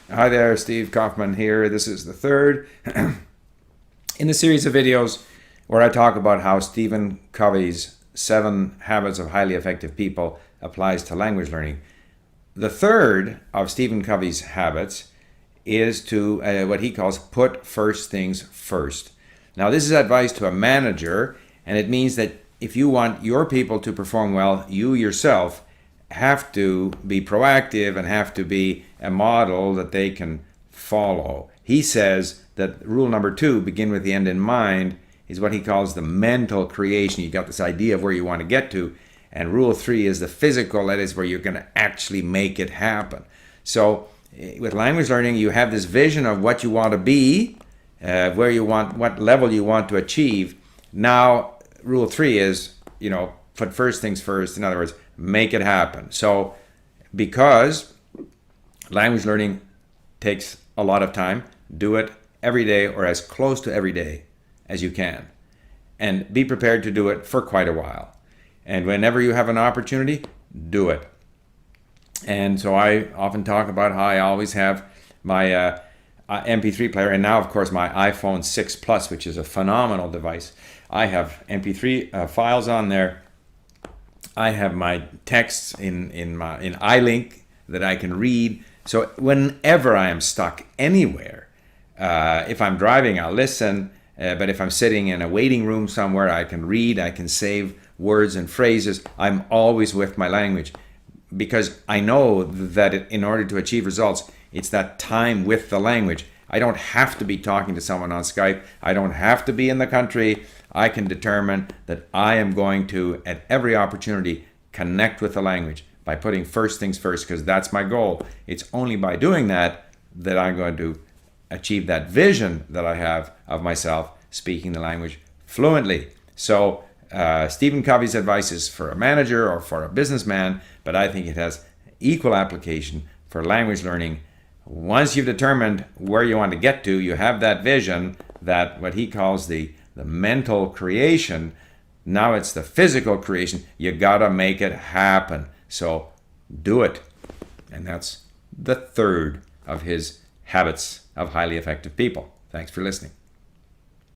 Hi there, Steve Kaufman here. This is the third in the series of videos where I talk about how Stephen Covey's 7 Habits of Highly Effective People applies to language learning. The third of Stephen Covey's habits is to what he calls put first things first. Now, this is advice to a manager, and it means that if you want your people to perform well, you yourself have to be proactive and have to be a model that they can follow. He says that rule number 2, begin with the end in mind, is what he calls the mental creation. You got this idea of where you want to get to. And rule 3 is the physical, that is where you're going to actually make it happen. So with language learning, you have this vision of what you want to be, where you want, what level you want to achieve. Now, rule 3 is, put first things first. In other words, make it happen. So because language learning takes a lot of time, do it every day or as close to every day as you can. And be prepared to do it for quite a while. And whenever you have an opportunity, do it. And so I often talk about how I always have my MP3 player, and now, of course, my iPhone 6 Plus, which is a phenomenal device. I have MP3 files on there. I have my texts in iLink that I can read. So whenever I am stuck anywhere, if I'm driving, I'll listen. But if I'm sitting in a waiting room somewhere, I can read. I can save words and phrases. I'm always with my language because I know that in order to achieve results, it's that time with the language. I don't have to be talking to someone on Skype. I don't have to be in the country. I can determine that I am going to, at every opportunity, connect with the language by putting first things first, because that's my goal. It's only by doing that that I'm going to achieve that vision that I have of myself speaking the language fluently. So Stephen Covey's advice is for a manager or for a businessman, but I think it has equal application for language learning. Once you've determined where you want to get to, you have that vision, that what he calls the mental creation. Now it's the physical creation. You gotta make it happen. So do it. And that's the third of his habits of highly effective people. Thanks for listening.